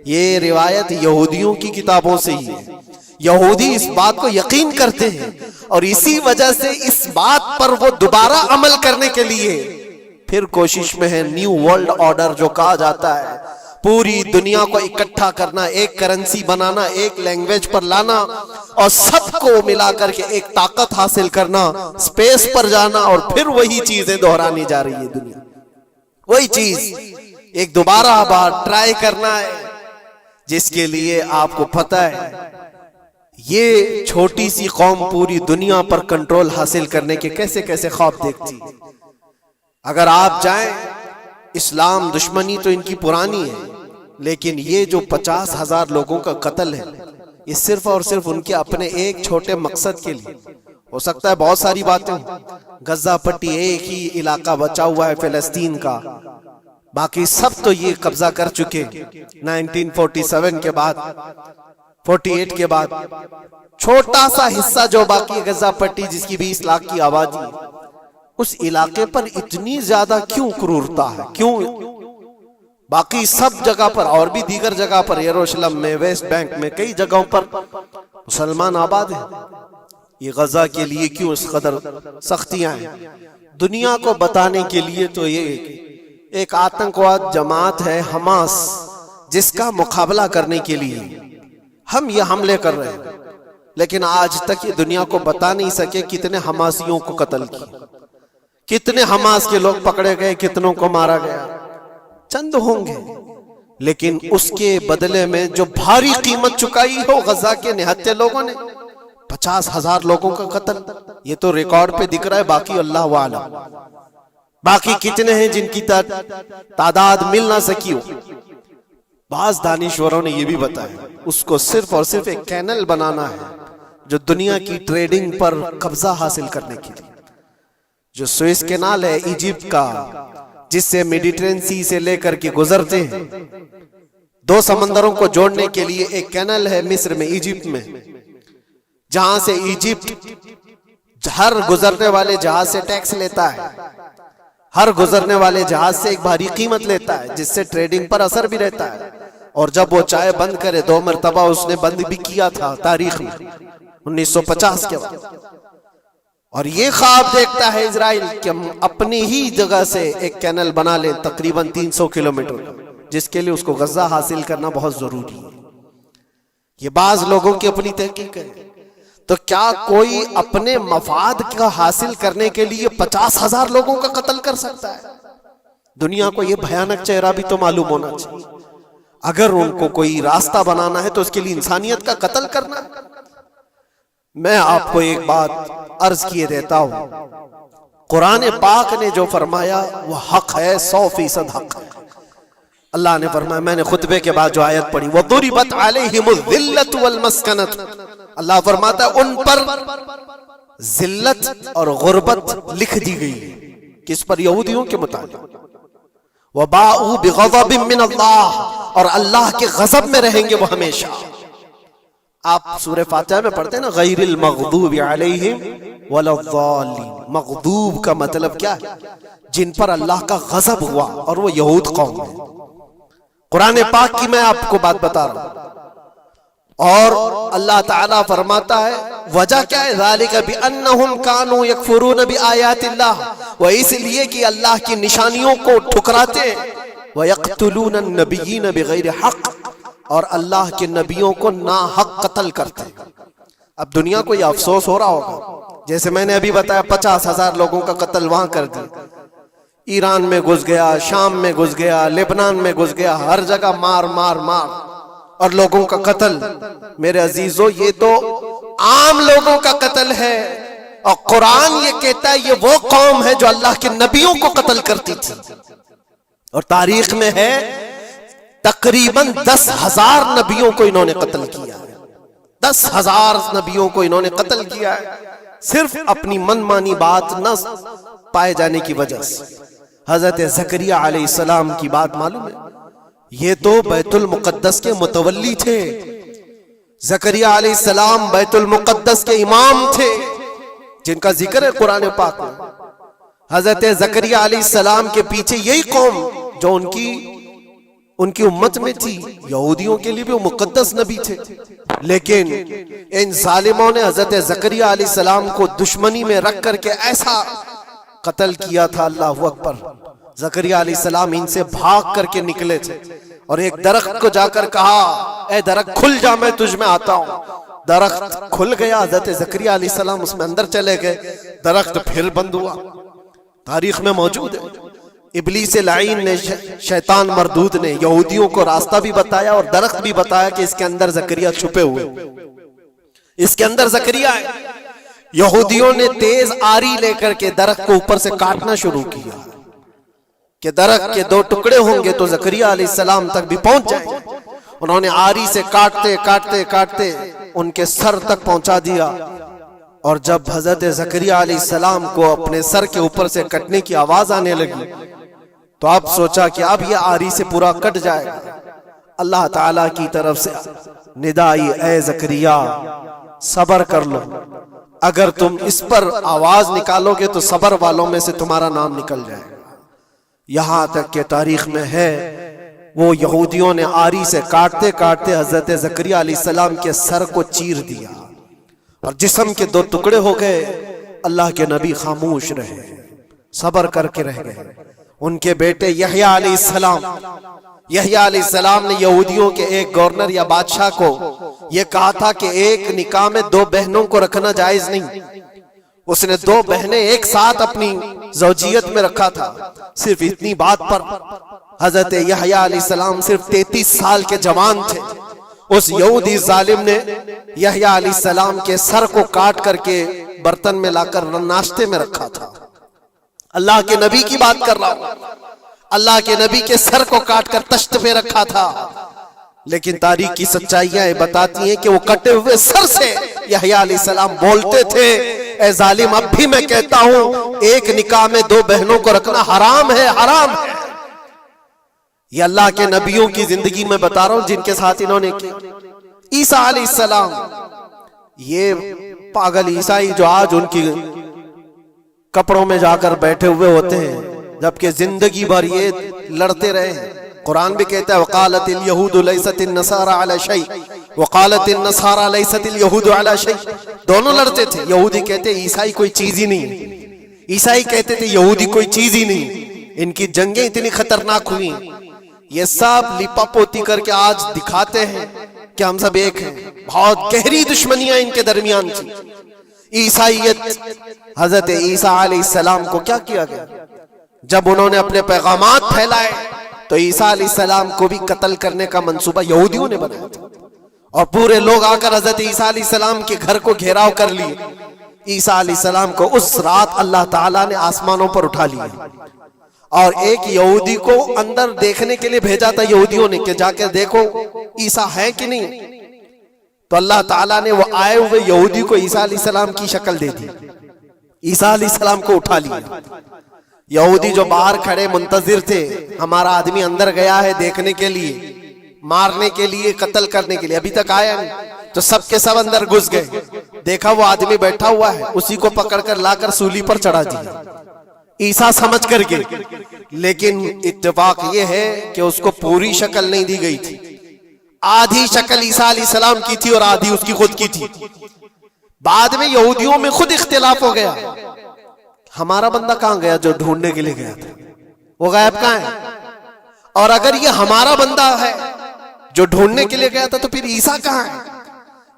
یہ روایت یہودیوں کی کتابوں سے ہی ہے. یہودی اس بات کو یقین کرتے ہیں، اور اسی وجہ سے اس بات پر وہ دوبارہ عمل کرنے کے لیے پھر کوشش میں ہے. نیو ورلڈ آرڈر جو کہا جاتا ہے، پوری دنیا کو اکٹھا کرنا، ایک کرنسی بنانا، ایک لینگویج پر لانا، اور سب کو ملا کر کے ایک طاقت حاصل کرنا، سپیس پر جانا، اور پھر وہی چیزیں دہرانی جا رہی ہے. دنیا وہی چیز ایک دوبارہ بار ٹرائی کرنا ہے، جس کے لیے آپ کو پتہ ہے یہ چھوٹی سی قوم پوری دنیا پر کنٹرول حاصل کرنے کے کیسے کیسے خواب دیکھتی. اگر آپ جائیں، اسلام دشمنی تو ان کی پرانی ہے، لیکن یہ جو 50,000 لوگوں کا قتل ہے، یہ صرف اور صرف ان کے اپنے ایک چھوٹے مقصد کے لیے. ہو سکتا ہے بہت ساری باتیں، غزہ پٹی ایک ہی علاقہ بچا ہوا ہے فلسطین کا، باقی سب تو یہ قبضہ کر چکے. 1947 کے بعد، 48 کے بعد چھوٹا سا حصہ جو باقی غزہ پٹی، جس کی 20 لاکھ کی آبادی، اس علاقے پر اتنی زیادہ کیوں کرورتا ہے؟ کیوں؟ باقی سب جگہ پر اور بھی دیگر جگہ پر، یروشلم میں، ویسٹ بینک میں، کئی جگہوں پر مسلمان آباد ہیں. یہ غزہ کے لیے کیوں اس قدر سختیاں ہیں؟ دنیا کو بتانے کے لیے تو یہ ایک آتنکواد جماعت ہے حماس، جس کا مقابلہ کرنے کے لیے ہم یہ حملے کر رہے ہیں. لیکن آج تک یہ دنیا کو بتا نہیں سکے کتنے حماسیوں کو قتل کیا، کتنے حماس کے لوگ پکڑے گئے، کتنوں کو مارا گیا. چند ہوں گے، لیکن اس کے بدلے میں جو بھاری قیمت چکائی ہو غزہ کے نہتے لوگوں نے، 50,000 لوگوں کا قتل، یہ تو ریکارڈ پہ دکھ رہا ہے. باقی اللہ عالم، باقی کتنے ہیں جن کی تعداد مل نہ سکی ہو. بعض دانشوروں نے یہ بھی بتایا اس کو صرف اور صرف ایک کینل بنانا ہے جو دنیا کی ٹریڈنگ پر قبضہ حاصل کرنے کے لیے. جو سوئس کینال ہے ایجپٹ کا، جس سے میڈیٹرین سی سے لے کر کے گزرتے ہیں، 2 سمندروں کو جوڑنے کے لیے ایک کینل ہے مصر میں، ایجپٹ میں، جہاں سے ایجپٹ ہر گزرنے والے جہاز سے ٹیکس لیتا ہے، ہر گزرنے والے جہاز سے ایک بھاری قیمت لیتا ہے، جس سے ٹریڈنگ پر اثر بھی رہتا ہے. اور جب وہ چاہے بند کرے، 2 مرتبہ اس نے بند بھی کیا تھا تاریخ میں 1950 کے بعد. اور یہ خواب دیکھتا ہے اسرائیل کہ ہم اپنی ہی جگہ سے ایک کینل بنا لیں تقریباً 300 کلومیٹر، جس کے لیے اس کو غزہ حاصل کرنا بہت ضروری ہے. یہ بعض لوگوں کی اپنی تحقیق ہے. تو کیا کوئی اپنے مفاد کا حاصل کرنے کے لیے 50,000 لوگوں کا قتل کر سکتا ہے؟ دنیا کو یہ بھیانک چہرہ بھی تو معلوم ہونا چاہیے. اگر ان کو کوئی راستہ بنانا ہے تو اس کے لیے انسانیت کا قتل کرنا. میں آپ کو ایک بات عرض کیے دیتا ہوں، قرآن پاک نے جو فرمایا وہ حق ہے، 100% حق ہے. اللہ نے فرمایا، میں نے خطبے کے بعد جو آیت پڑھی، وَضُرِبَتْ عَلَيْهِمُ الذِّلَّةُ وَالْمَسْكَنَةُ، اللہ فرماتا ہے ان پر ذلت اور غربت لکھ دی گئی. کس پر؟ یہودیوں کے متعلق. وَبَاءُوا بِغَضَبٍ مِّنَ اللَّهِ، اور اللہ کے غضب میں رہیں گے وہ ہمیشہ. آپ سورہ فاتحہ میں پڑھتے ہیں نا غیر المغضوب علیہم ولا الضالین. مغضوب کا مطلب کیا ہے؟ جن پر اللہ کا غضب ہوا، اور وہ یہود قوم ہے. قرآن پاک کی میں آپ کو بات بتا رہا ہوں. اور اللہ تعالیٰ فرماتا ہے وجہ کیا ہے؟ ذالک بانہم کانوا یکفرون بآیات اللہ، وہ اس لیے کہ اللہ کی نشانیوں کو ٹھکراتے ہیں. ویقتلون النبیین بغیر حق، اور اللہ کے نبیوں کو ناحق قتل کرتے ہیں. اب دنیا کو یہ افسوس ہو رہا ہوگا، جیسے میں نے ابھی بتایا 50,000 لوگوں کا قتل وہاں کر دیا. ایران میں گھس گیا، شام میں گھس گیا، لبنان میں گھس گیا، ہر جگہ مار مار مار اور لوگوں کا قتل. میرے عزیزو، یہ تو عام لوگوں کا قتل ہے، اور قرآن یہ کہتا ہے یہ وہ قوم ہے جو اللہ کے نبیوں کو قتل کرتی تھی. اور تاریخ میں ہے تقریباً 10,000 نبیوں کو انہوں نے قتل کیا ہے. 10,000 نبیوں کو انہوں نے قتل کیا ہے، صرف اپنی من مانی بات نہ پائے جانے کی وجہ سے. حضرت زکریا علیہ السلام کی بات معلوم ہے، یہ تو بیت المقدس کے متولی تھے. زکریا علیہ السلام بیت المقدس کے امام تھے، جن کا ذکر ہے قرآن پاک میں. حضرت زکریا علیہ السلام کے پیچھے یہی قوم جو ان کی امت میں تھی، یہودیوں کے لیے بھی وہ مقدس نبی تھے. لیکن ان ظالموں نے حضرت زکریا علیہ السلام کو دشمنی میں رکھ کر کے ایسا قتل کیا تھا. اللہ اکبر. زکریا علیہ السلام ان سے بھاگ کر کے نکلے تھے، اور ایک درخت کو جا کر کہا اے درخت کھل جا، میں تجھ میں آتا ہوں. درخت کھل گیا، حضرت زکریا علیہ السلام اس میں اندر چلے گئے، درخت پھر بند ہوا. تاریخ میں موجود ہے. ابلیس لعین نے، شیطان مردود نے یہودیوں کو راستہ بھی بتایا اور درخت بھی بتایا کہ اس کے اندر زکریا چھپے ہوئے، اس کے اندر زکریا ہے. یہودیوں نے تیز آری لے کر کے درخت کو اوپر سے کاٹنا شروع کیا کہ درخت کے 2 ٹکڑے ہوں گے تو زکریا علیہ السلام تک بھی پہنچ جائیں. انہوں نے آری سے کاٹتے کاٹتے کاٹتے ان کے سر تک پہنچا دیا. اور جب حضرت زکریا علیہ السلام کو اپنے سر کے اوپر سے کٹنے کی آواز آنے لگی تو اب سوچا کہ اب یہ آری سے پورا کٹ جائے گا. اللہ تعالیٰ کی طرف سے ندا آئی اے زکریا صبر کر لو، اگر تم اس پر آواز نکالو گے تو صبر والوں میں سے تمہارا نام نکل جائے گا. یہاں تک کہ تاریخ میں ہے وہ یہودیوں نے آری سے کاٹتے کاٹتے حضرت زکریا علیہ السلام کے سر کو چیر دیا اور جسم کے 2 ٹکڑے ہو گئے. اللہ کے نبی خاموش رہے، صبر کر کے رہ گئے. ان کے بیٹے یحییٰ علیہ السلام نے یہودیوں کے ایک گورنر یا بادشاہ کو یہ کہا تھا کہ ایک نکاح میں 2 بہنوں کو رکھنا جائز نہیں. اس نے 2 بہنیں ایک ساتھ اپنی زوجیت میں رکھا تھا. صرف اتنی بات پر حضرت یحییٰ علیہ السلام صرف 33 سال کے جوان تھے. اس یہودی ظالم نے یحییٰ علیہ السلام کے سر کو کاٹ کر کے برتن میں لا کر ناشتے میں رکھا تھا. اللہ کے نبی کی بات کر رہا ہوں. اللہ کے نبی کے سر کو کاٹ کر تشت پہ رکھا تھا. لیکن تاریخ کی سچائیاں بتاتی ہیں کہ وہ کٹے ہوئے سر سے یحییٰ علیہ السلام بولتے تھے اے ظالم، اب بھی میں کہتا ہوں ایک نکاح میں 2 بہنوں کو رکھنا حرام ہے، حرام ہے. یہ اللہ کے نبیوں کی زندگی میں بتا رہا ہوں جن کے ساتھ انہوں نے کی. عیسیٰ علیہ السلام، یہ پاگل عیسائی جو آج ان کی کپڑوں میں جا کر بیٹھے ہوئے ہوتے ہیں جبکہ زندگی بھر یہ لڑتے رہے ہیں. قرآن بھی کہتا ہے وقالت اليہود لیست النصارى علی شیء وقالت النصارى لیست اليہود علی شیء. دونوں لڑتے تھے. یہودی کہتے عیسائی کوئی چیز ہی نہیں، عیسائی کہتے تھے یہودی کوئی چیز ہی نہیں. ان کی جنگیں اتنی خطرناک ہوئی، یہ سب لپا پوتی کر کے آج دکھاتے ہیں کہ ہم سب ایک ہیں. بہت گہری دشمنیاں ان کے درمیان تھی. عیسائیت، حضرت عیسیٰ علیہ السلام کو کیا کیا گیا؟ جب انہوں نے اپنے پیغامات پھیلائے تو عیسیٰ علیہ السلام کو بھی قتل کرنے کا منصوبہ یہودیوں نے بنایا تھا، اور پورے لوگ آ کر حضرت عیسیٰ علیہ السلام کے گھر کو گھیراؤ کر لیے. عیسیٰ علیہ السلام کو اس رات اللہ تعالیٰ نے آسمانوں پر اٹھا لیا اور ایک یہودی کو اندر دیکھنے کے لیے بھیجا تھا یہودیوں نے کہ جا کے دیکھو عیسیٰ ہے کہ نہیں. تو اللہ تعالیٰ نے وہ آئے ہوئے یہودی کو عیسیٰ علیہ السلام کی شکل دے دی. عیسیٰ علیہ السلام کو اٹھا لیا. یہودی جو باہر کھڑے منتظر تھے ہمارا آدمی اندر گیا ہے دیکھنے کے لیے، مارنے کے لیے، قتل کرنے کے لیے، ابھی تک آیا نہیں. تو سب کے سب اندر گھس گئے. دیکھا وہ آدمی بیٹھا ہوا ہے, اسی کو پکڑ کر لا کر سولی پر چڑھا دیا عیسیٰ سمجھ کر کے. لیکن اتفاق یہ ہے کہ اس کو پوری شکل نہیں دی گئی تھی, آدھی شکل عیسیٰ علیہ السلام کی تھی اور آدھی اس کی خود کی تھی. بعد میں یہودیوں میں خود اختلاف ہو گیا, ہمارا بندہ کہاں گیا جو ڈھونڈنے کے لیے گیا تھا, وہ غائب کہاں ہے؟ اور اگر یہ ہمارا بندہ ہے جو ڈھونڈنے کے لیے گیا تھا تو پھر عیسیٰ کہاں ہے؟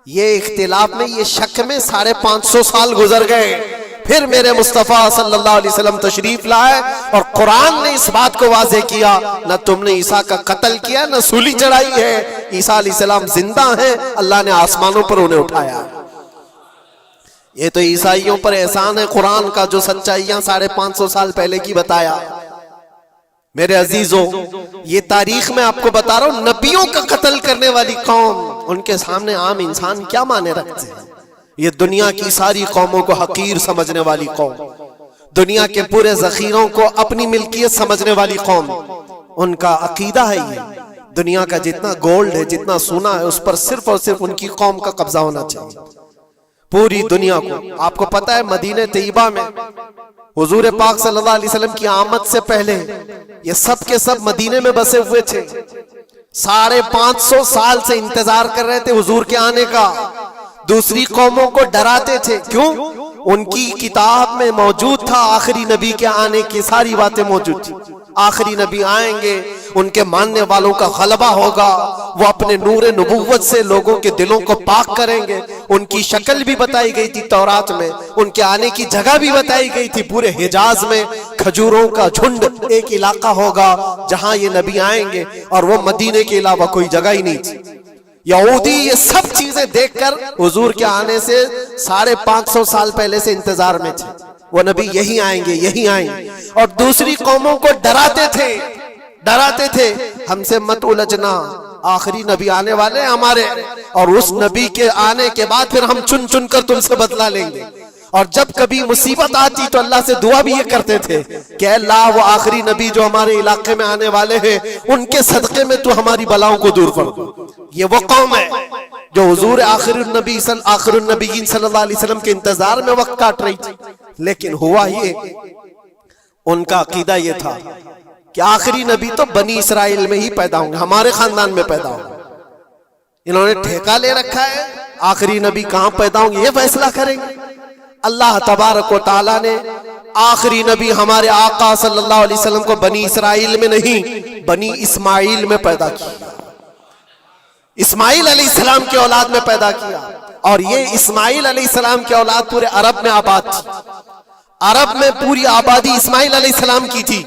یہ اختلاف میں, یہ شک میں 550 سال گزر گئے. پھر میرے مصطفیٰ صلی اللہ علیہ وسلم تشریف لائے اور قرآن نے اس بات کو واضح کیا, نہ تم نے عیسیٰ کا قتل کیا نہ سولی چڑھائی ہے, عیسیٰ علیہ السلام زندہ ہیں, اللہ نے آسمانوں پر انہیں اٹھایا. یہ تو عیسائیوں پر احسان ہے قرآن کا, جو سچائیاں 550 سال پہلے کی بتایا. میرے عزیزوں, یہ تاریخ میں آپ کو بتا رہا ہوں, نبیوں کا قتل کرنے والی قوم, ان کے سامنے عام انسان کیا مانے رکھتے ہیں؟ یہ دنیا کی ساری قوموں کو حقیر سمجھنے والی قوم, دنیا کے پورے ذخیروں کو اپنی ملکیت سمجھنے والی قوم, ان کا عقیدہ ہے یہ دنیا کا جتنا گولڈ ہے, جتنا سونا ہے, اس پر صرف اور صرف ان کی قوم کا قبضہ ہونا چاہیے. پوری دنیا کو. آپ کو پتا ہے مدینہ طیبہ میں حضور پاک صلی اللہ علیہ وسلم کی آمد سے پہلے یہ سب کے سب مدینے میں بسے ہوئے تھے, 550 سال سے انتظار کر رہے تھے حضور کے آنے کا. دوسری قوموں کو ڈراتے تھے, کیوں؟ ان کی کتاب میں موجود تھا آخری نبی کے آنے کی ساری باتیں موجود تھی. آخری نبی آئیں گے, ان کے ماننے والوں کا غلبہ ہوگا, وہ اپنے نور نبوت سے لوگوں کے دلوں کو پاک کریں گے. ان کی شکل بھی بتائی گئی تھی تورات میں, ان کے آنے کی جگہ بھی بتائی گئی تھی. پورے حجاز میں کھجوروں کا جھنڈ ایک علاقہ ہوگا جہاں یہ نبی آئیں گے, اور وہ مدینے کے علاوہ کوئی جگہ ہی نہیں تھی. یہودی یہ سب چیزیں دیکھ کر حضور کے آنے سے 550 سال پہلے سے انتظار میں تھے, وہ نبی یہی آئیں گے, یہی آئیں گے. اور دوسری قوموں کو ڈراتے تھے, ہم سے مت الجھنا, آخری نبی آنے والے ہیں ہمارے, اور اس نبی کے آنے کے بعد پھر ہم چن چن کر تم سے بدلہ لیں گے. اور جب کبھی مصیبت آتی تو اللہ سے دعا بھی یہ کرتے تھے کہ اللہ وہ آخری نبی جو ہمارے علاقے میں آنے والے ہیں, ان کے صدقے میں تو ہماری بلاؤں کو دور کر دو. یہ وہ قوم ہے جو حضور آخر النبیین صلی اللہ علیہ وسلم کے انتظار میں وقت کاٹ رہی تھی. لیکن ہوا یہ, ان کا عقیدہ یہ تھا کہ آخری نبی تو بنی اسرائیل میں ہی پیدا ہوں گے, ہمارے خاندان میں پیدا ہوں گے. انہوں نے ٹھیکہ لے رکھا ہے آخری نبی کہاں پیدا ہوں گے یہ فیصلہ کریں گے. اللہ تبارک و تعالیٰ نے آخری نبی ہمارے آقا صلی اللہ علیہ وسلم کو بنی اسرائیل میں نہیں, بنی اسماعیل میں پیدا کیا. اسماعیل علیہ السلام کی اولاد میں پیدا کیا. اور یہ اسماعیل علیہ السلام کی اولاد پورے عرب میں آباد تھی. عرب میں پوری آبادی اسماعیل علیہ السلام کی تھی.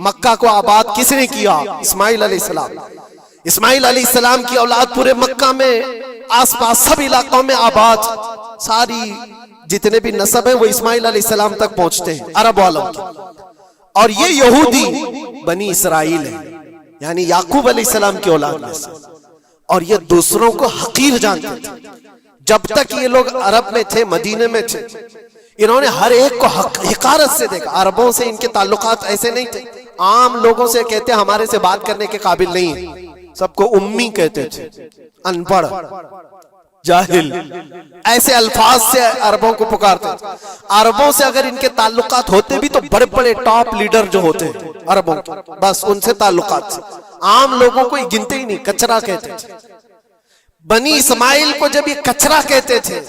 مکہ کو آباد کس نے کیا؟ اسماعیل علیہ السلام. اسماعیل علیہ السلام کی اولاد پورے مکہ میں آس پاس سب علاقوں میں آباد, ساری جتنے بھی نسب ہیں وہ اسماعیل علیہ السلام تک پہنچتے ہیں عرب والوں کے. اور یہ یہودی بنی اسرائیل ہے, یعنی یعقوب علیہ السلام کی اولاد میں سے. اور یہ دوسروں کو حقیر جانتے تھے. جب تک یہ لوگ عرب میں تھے, مدینے میں تھے, انہوں نے ہر ایک کو حقارت سے دیکھا. عربوں سے ان کے تعلقات ایسے نہیں تھے, عام لوگوں سے کہتے ہمارے سے بات کرنے کے قابل نہیں ہیں, سب کو امی کہتے تھے, ان پڑھ, جاہل, ایسے الفاظ سے عربوں کو پکارتے تھے. عربوں سے اگر ان کے تعلقات ہوتے بھی تو بڑے بڑے ٹاپ لیڈر جو ہوتے ہیں عربوں کے, بس ان سے تعلقات تھے. عام لوگوں کو یہ گنتے ہی نہیں, کچرا کہتے تھے. بنی اسماعیل کو جب یہ کچرا کہتے تھے,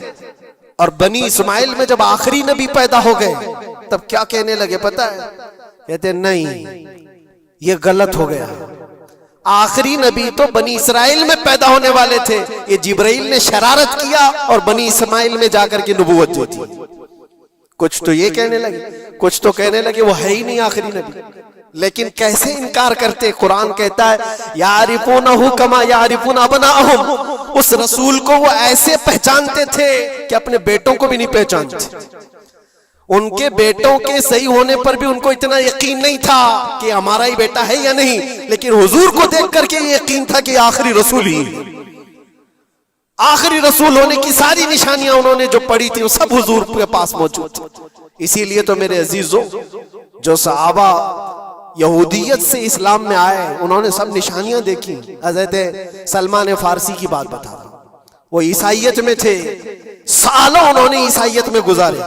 اور بنی اسماعیل میں جب آخری نبی پیدا ہو گئے تب کیا کہنے لگے پتا ہے؟ کہتے نہیں, یہ غلط ہو گیا. آخری نبی تو بنی اسرائیل میں پیدا ہونے والے تھے, یہ جبرائیل نے شرارت کیا اور بنی اسماعیل میں جا کر کے نبوت جو تھی. کچھ تو یہ کہنے لگے, کچھ تو کہنے لگے وہ ہے ہی نہیں آخری نبی. لیکن کیسے انکار کرتے؟ قرآن کہتا ہے یعرفونہ کما یعرفون ابناءہم, اس رسول کو وہ ایسے پہچانتے تھے کہ اپنے بیٹوں کو بھی نہیں پہچانتے. ان کے بیٹوں کے صحیح ہونے پر بھی ان کو اتنا یقین نہیں تھا کہ ہمارا ہی بیٹا ہے یا نہیں, لیکن حضور کو دیکھ کر کے یہ یقین تھا کہ آخری رسول ہی, آخری رسول ہونے کی ساری نشانیاں انہوں نے جو پڑھی تھی وہ سب حضور کے پاس موجود تھی. اسی لیے تو میرے عزیزوں, جو صحابہ یہودیت سے اسلام میں آئے انہوں نے سب نشانیاں دیکھی. حضرت سلمان فارسی کی بات بتا رہا ہوں, وہ عیسائیت میں تھے، سالوں انہوں نے عیسائیت میں گزارے،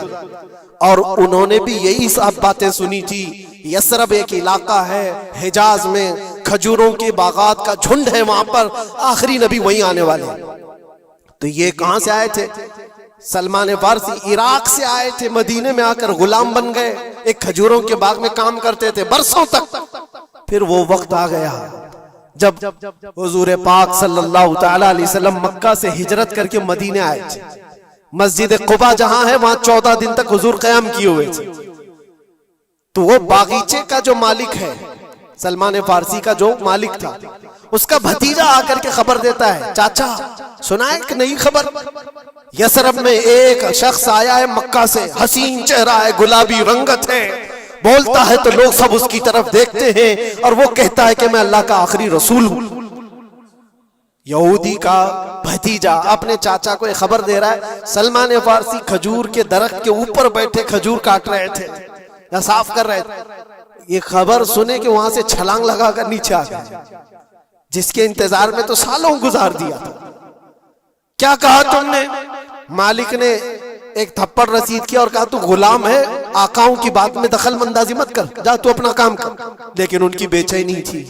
اور انہوں نے بھی یہی سب باتیں سنی تھی۔ یثرب ایک علاقہ ہے حجاز میں، کھجوروں کے باغات کا جھنڈ ہے وہاں پر، آخری نبی وہیں آنے والے ہیں۔ تو یہ کہاں سے آئے تھے؟ سلمان فارسی عراق سے آئے تھے، مدینے میں آ کر غلام بن گئے، ایک کھجوروں کے باغ میں کام کرتے تھے برسوں تک۔ پھر وہ وقت آ گیا جب حضور پاک صلی اللہ تعالی علیہ وسلم مکہ سے ہجرت کر کے مدینے آئے تھے۔ مسجد قباء جہاں ہے وہاں 14 دن تک حضور قیام کیے ہوئے تھے۔ تو وہ باغیچے کا جو مالک ہے، سلمان فارسی کا جو مالک تھا، اس کا بھتیجا آ کر کے خبر دیتا ہے، چاچا سنا ہے کہ نئی خبر؟ یثرب میں ایک شخص آیا ہے مکہ سے، حسین چہرہ ہے، گلابی رنگت ہے، بولتا ہے تو لوگ سب اس کی طرف دیکھتے ہیں، اور وہ کہتا ہے کہ میں اللہ کا آخری رسول ہوں۔ یہودی کا بھتیجا اپنے چاچا کو یہ خبر دے رہا ہے۔ سلمان فارسی کھجور کے درخت کے اوپر بیٹھے کھجور کاٹ رہے تھے یا صاف کر رہے تھے، یہ خبر سنے کہ وہاں سے چھلانگ لگا کر نیچے آ گئے، جس کے انتظار میں تو سالوں گزار دیا تھا۔ کیا کہا تم نے؟ مالک نے ایک تھپڑ رسید کیا اور کہا تو غلام ہے، آقاؤں کی بات میں دخل اندازی مت کر، جا تو اپنا کام کر۔ لیکن ان کی بے چینی تھی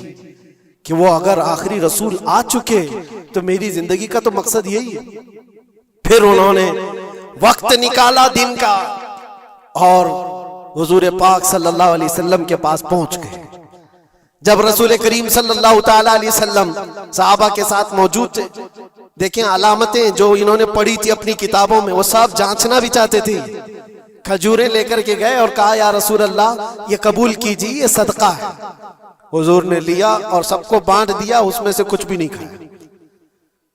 کہ وہ اگر آخری رسول آ چکے تو میری زندگی کا تو مقصد یہی ہے۔ پھر انہوں نے وقت نکالا دن کا اور حضور پاک صلی اللہ علیہ وسلم کے پاس پہنچ گئے۔ جب رسول کریم صلی اللہ تعالی علیہ وسلم صحابہ کے ساتھ موجود تھے، دیکھیں علامتیں جو انہوں نے پڑھی تھی اپنی کتابوں میں، وہ سب جانچنا بھی چاہتے تھے۔ کھجوریں لے کر کے گئے اور کہا یا رسول اللہ یہ قبول کیجیے، یہ صدقہ ہے۔ حضور نے لیا اور سب کو بانٹ دیا، اس میں سے کچھ بھی نہیں کھایا،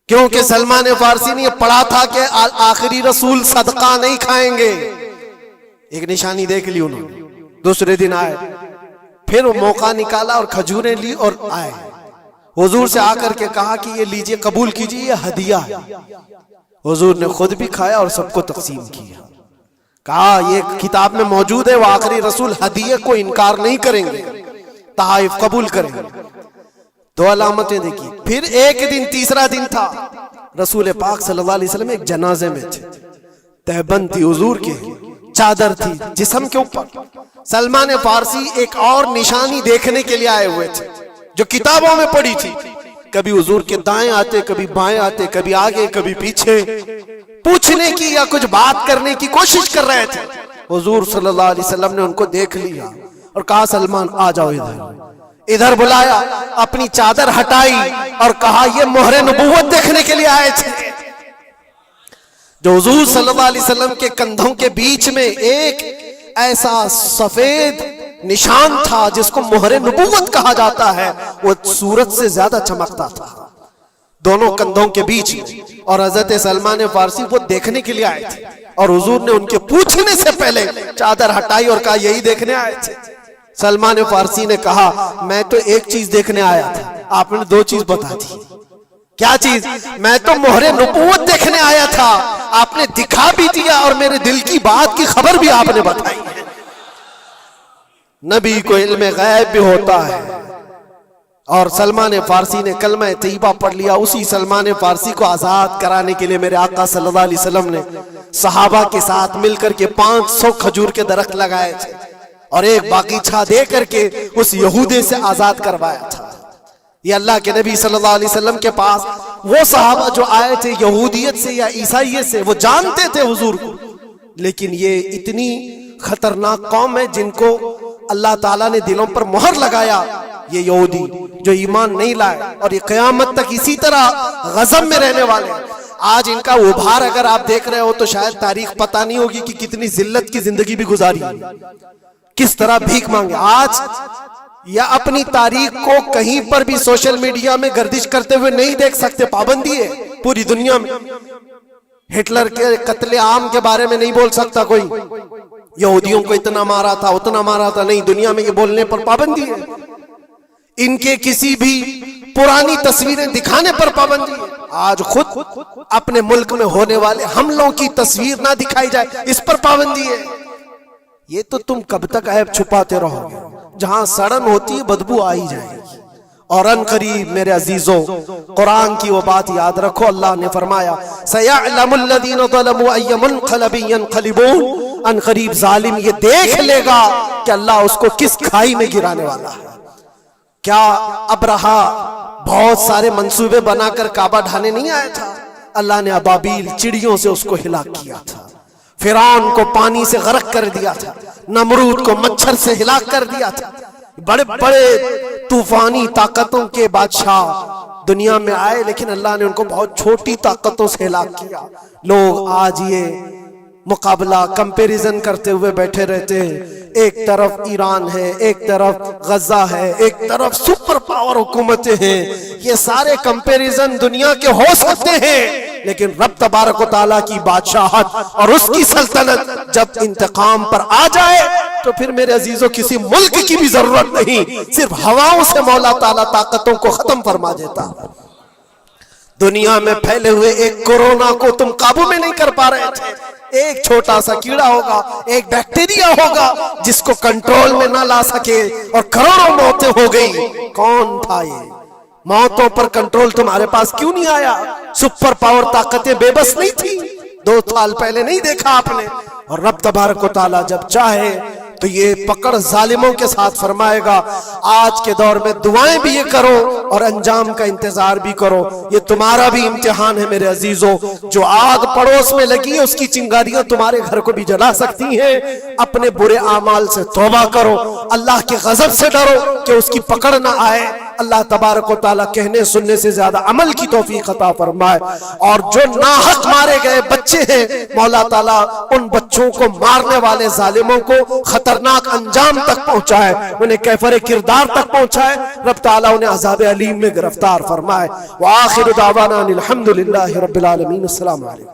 کیونکہ سلمان فارسی نے یہ پڑھا تھا کہ آخری رسول صدقہ نہیں کھائیں گے۔ ایک نشانی دیکھ لی انہوں نے۔ دوسرے دن آئے، پھر وہ موقع نکالا اور کھجوریں لی اور آئے، حضور سے آ کر کے کہا کہ یہ لیجئے، قبول کیجئے، یہ ہدیہ ہے۔ حضور نے خود بھی کھایا اور سب کو تقسیم کیا، کہا یہ کتاب میں موجود ہے، وہ آخری رسول ہدیے کو انکار نہیں کریں گے، تحائف قبول کریں گے۔ دو علامتیں دیکھی۔ پھر ایک دن، تیسرا دن تھا، رسول پاک صلی اللہ علیہ وسلم ایک جنازے میں تھے، تہبند تھی حضور کے، چادر تھی جسم کے اوپر۔ سلمان فارسی ایک اور نشانی دیکھنے کے لیے آئے ہوئے تھے جو کتابوں میں پڑھی تھی، کبھی حضور کے دائیں آتے، کبھی بائیں آتے، کبھی آگے کبھی پیچھے، پوچھنے کی یا کچھ بات کرنے کی کوشش کر رہے تھے۔ حضور صلی اللہ علیہ وسلم نے ان کو دیکھ لیا اور کہا سلمان آ جاؤ ادھر۔ ادھر بلایا، اپنی چادر ہٹائی اور کہا یہ مہر نبوت دیکھنے کے لیے آئے تھے۔ جو حضور صلی اللہ علیہ وسلم کے کندھوں کے بیچ میں ایک ایسا سفید نشان تھا جس کو مہر نبوت کہا جاتا ہے، وہ سورج سے زیادہ چمکتا تھا دونوں کندھوں کے بیچ میں، اور حضرت سلمان فارسی وہ دیکھنے کے لیے آئے تھے، اور حضور نے ان کے پوچھنے سے پہلے چادر ہٹائی اور کہا یہی دیکھنے آئے تھے۔ سلمان فارسی نے کہا میں تو ایک چیز دیکھنے آیا تھا، آپ نے دو چیز بتا دی۔ کیا چیز؟ میں تو مہر نبوت دیکھنے آیا تھا، آپ نے دکھا بھی دیا اور میرے دل کی بات کی خبر بھی آپ نے بتائی ہے۔ نبی کو علم غیب بھی ہوتا ہے۔ اور سلمان فارسی نے کلمہ طیبہ پڑھ لیا۔ اسی سلمان فارسی کو آزاد کرانے کے لیے میرے آقا صلی اللہ علیہ وسلم نے صحابہ کے ساتھ مل کر کے 500 کھجور کے درخت لگائے تھے اور ایک باغیچہ دے کر کے اس یہودی سے آزاد کروایا تھا۔ یہ اللہ کے نبی صلی اللہ علیہ وسلم کے پاس وہ صحابہ جو آئے تھے یہودیت سے یا عیسائیت سے، وہ جانتے تھے حضور کو، لیکن یہ اتنی خطرناک قوم ہے جن کو اللہ تعالیٰ نے دلوں پر مہر لگایا، یہ یہودی جو ایمان نہیں لائے، اور یہ قیامت تک اسی طرح غضب میں رہنے والے ہیں۔ آج ان کا ابھار اگر آپ دیکھ رہے ہو تو شاید تاریخ پتہ نہیں ہوگی کہ کتنی ذلت کی زندگی بھی گزاری، کس طرح بھیک مانگے۔ آج یا اپنی تاریخ کو کہیں پر بھی سوشل میڈیا میں گردش کرتے ہوئے نہیں دیکھ سکتے، پابندی ہے پوری دنیا میں۔ ہٹلر کے قتل عام کے بارے میں نہیں بول سکتا کوئی، یہودیوں کو اتنا مارا تھا اتنا مارا تھا، نہیں، دنیا میں یہ بولنے پر پابندی ہے۔ ان کے کسی بھی پرانی تصویریں دکھانے پر پابندی ہے۔ آج خود اپنے ملک میں ہونے والے حملوں کی تصویر نہ دکھائی جائے، اس پر پابندی ہے۔ یہ تو تم کب تک عیب چھپاتے رہو گے؟ جہاں سڑن ہوتی ہے بدبو آ ہی جائے گی، اور ان قریب میرے عزیزوں قرآن کی وہ بات یاد رکھو، اللہ نے فرمایا سَيَعْلَمُ الَّذِينَ ظَلَمُوا أَيَّ مُنْقَلَبٍ يَنْقَلِبُونَ، ان قریب ظالم یہ دیکھ لے گا کہ اللہ اس کو کس کھائی میں گرانے والا ہے۔ کیا ابرہا بہت سارے منصوبے بنا کر کعبہ ڈھانے نہیں آیا تھا؟ اللہ نے ابابیل چڑیوں سے اس کو ہلاک کیا تھا، فرعون کو پانی سے غرق کر دیا تھا، نمرود کو مچھر سے ہلاک کر دیا تھا۔ بڑے بڑے طوفانی طاقتوں کے بادشاہ دنیا میں آئے، لیکن اللہ نے ان کو بہت چھوٹی طاقتوں سے ہلاک کیا۔ لوگ آج یہ مقابلہ کمپیریزن کرتے ہوئے بیٹھے رہتے ہیں، ایک طرف ایران ہے، ایک طرف غزہ ہے، ایک طرف سپر پاور حکومتیں ہیں۔ یہ سارے کمپیریزن دنیا کے ہو سکتے ہیں، لیکن رب تبارک و تعالیٰ کی بادشاہت اور اس کی سلطنت جب انتقام پر آ جائے تو پھر میرے عزیزوں کسی ملک کی بھی ضرورت نہیں، صرف ہواؤں سے مولا تعالیٰ طاقتوں کو ختم فرما دیتا۔ دنیا میں پھیلے ہوئے ایک کورونا کو تم قابو میں نہیں کر پا رہے تھے، ایک چھوٹا سا کیڑا ہوگا، ایک بیکٹیریا ہوگا جس کو کنٹرول میں نہ لا سکے اور کروڑوں موتیں ہو گئی۔ کون تھا یہ؟ موتوں پر کنٹرول تمہارے پاس کیوں نہیں آیا؟ سپر پاور طاقتیں بے بس نہیں تھی؟ 2 سال پہلے نہیں دیکھا آپ نے؟ اور رب تبارک و تعالیٰ جب چاہے تو یہ پکڑ ظالموں کے ساتھ فرمائے گا۔ آج کے دور میں دعائیں بھی یہ کرو اور انجام کا انتظار بھی کرو۔ یہ تمہارا بھی امتحان ہے میرے عزیزوں، جو آگ پڑوس میں لگی ہے اس کی چنگاریاں تمہارے گھر کو بھی جلا سکتی ہیں۔ اپنے برے اعمال سے توبہ کرو، اللہ کے غضب سے ڈرو کہ اس کی پکڑ نہ آئے۔ اللہ تبارک و تعالیٰ کہنے سننے سے زیادہ عمل کی توفیق عطا فرمائے۔ اور جو ناحق مارے گئے بچے ہیں، مولا تعالیٰ ان بچوں کو مارنے والے ظالموں کو خطرناک انجام تک پہنچائے، انہیں کیفر کردار تک پہنچائے۔ رب تعالیٰ انہیں عذاب علیم میں گرفتار فرمائے۔ وآخر دعوانا الحمدللہ رب العالمین۔ السلام علیکم۔